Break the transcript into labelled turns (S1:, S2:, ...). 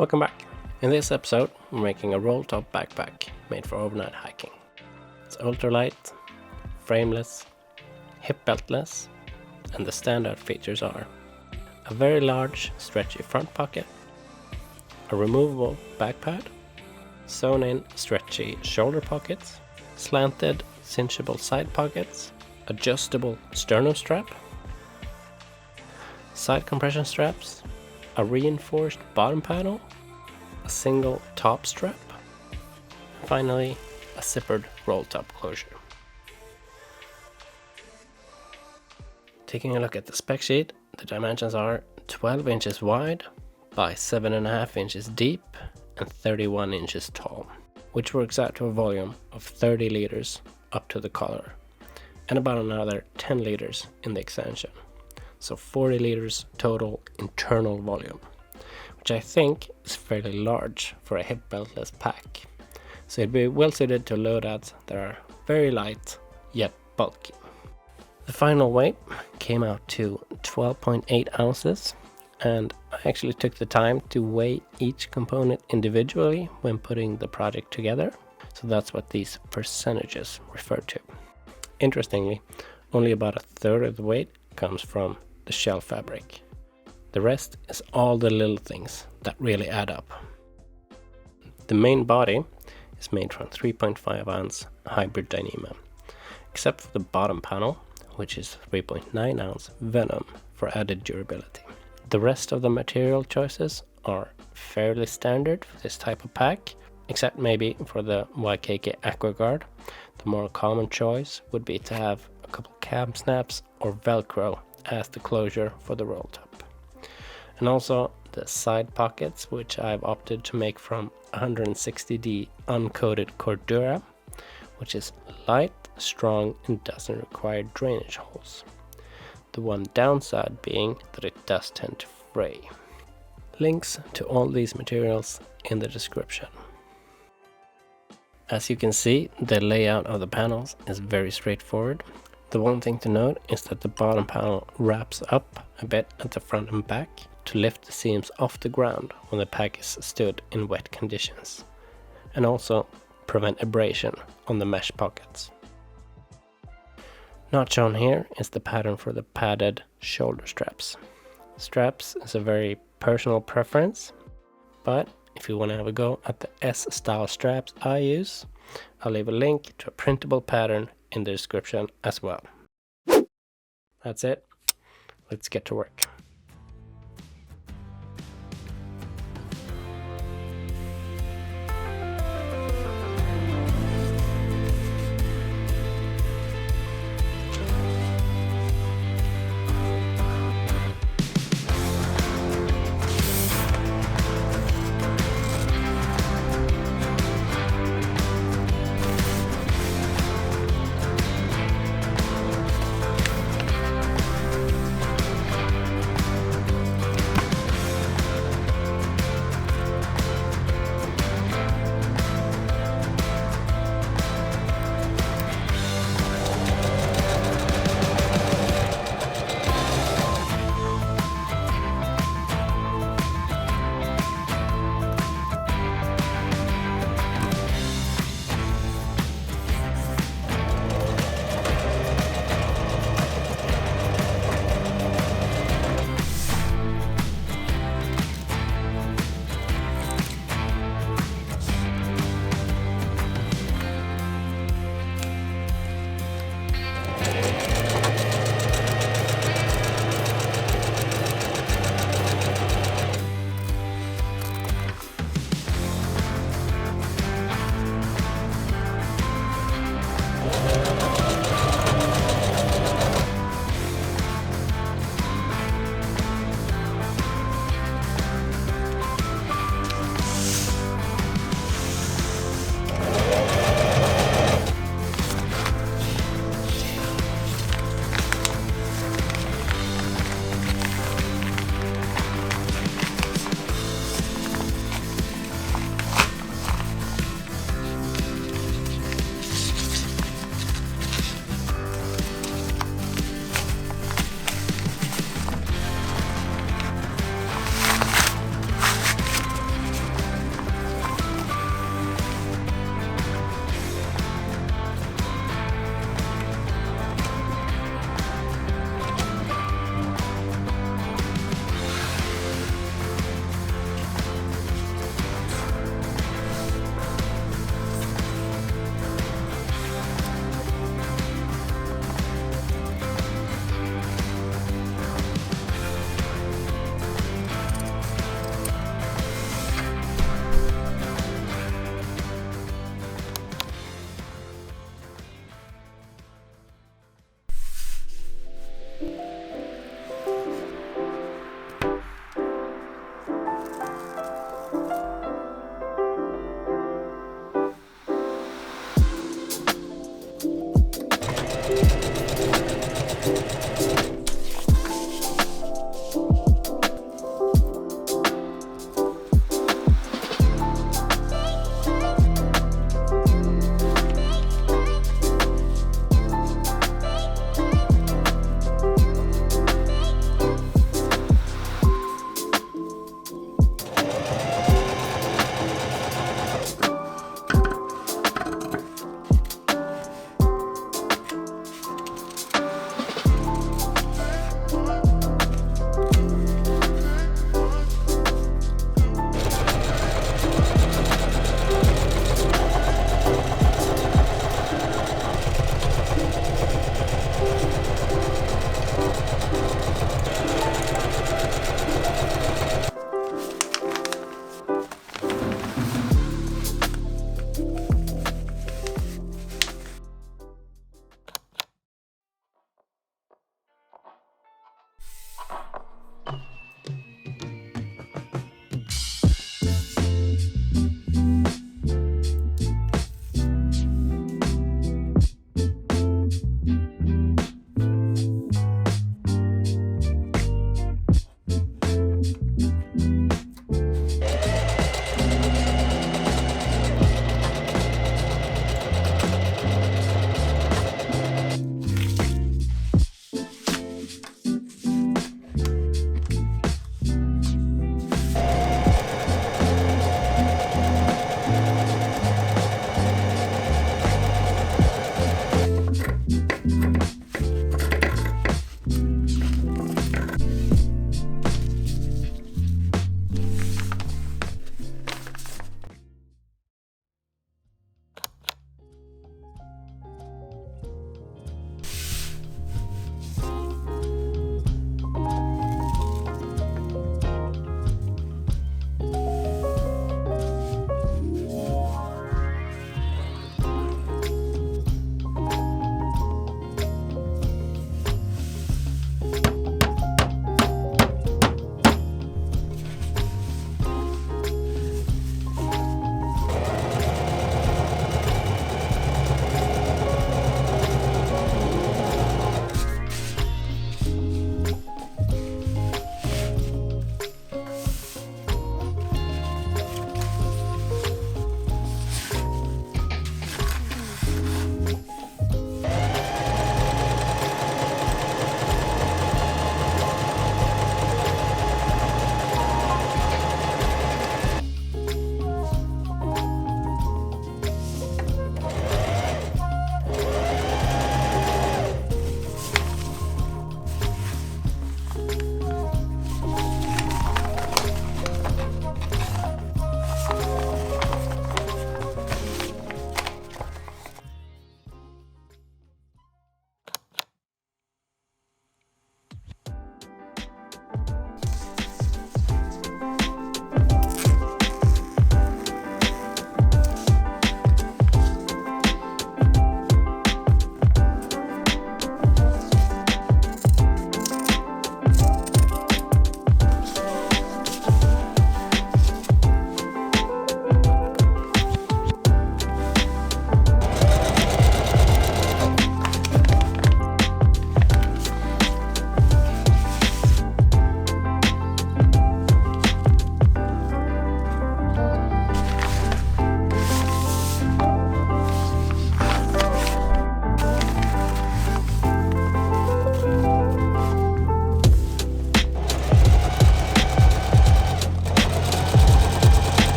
S1: Welcome back. In this episode, we're making a roll top backpack made for overnight hiking. It's ultralight, frameless, hipbeltless, and the standout features are a very large stretchy front pocket, a removable back pad, sewn in stretchy shoulder pockets, slanted cinchable side pockets, adjustable sternum strap, side compression straps, a reinforced bottom panel, a single top strap, and finally a zippered roll top closure. Taking a look at the spec sheet, the dimensions are 12 inches wide by 7.5 inches deep and 31 inches tall, which works out to a volume of 30 liters up to the collar and about another 10 liters in the extension. So 40 liters total internal volume, which I think is fairly large for a hip beltless pack. So it'd be well suited to loadouts that are very light yet bulky. The final weight came out to 12.8 ounces, and I actually took the time to weigh each component individually when putting the project together. So that's what these percentages refer to. Interestingly, only about a third of the weight comes from the shell fabric. The rest is all the little things that really add up. The main body is made from 3.5 ounce hybrid Dyneema, except for the bottom panel, which is 3.9 ounce venom for added durability. The rest of the material choices are fairly standard for this type of pack, except maybe for the YKK AquaGuard. The more common choice would be to have a couple cam snaps or Velcro as the closure for the roll top. And also the side pockets, which I've opted to make from 160D uncoated Cordura, which is light, strong, and doesn't require drainage holes. The one downside being that it does tend to fray. Links to all these materials in the description. As you can see, the layout of the panels is very straightforward. The one thing to note is that the bottom panel wraps up a bit at the front and back to lift the seams off the ground when the pack is stood in wet conditions, and also prevent abrasion on the mesh pockets. Not shown here is the pattern for the padded shoulder straps. Straps is a very personal preference, but if you want to have a go at the S-style straps I use, I'll leave a link to a printable pattern in the description as well. That's it. Let's get to work.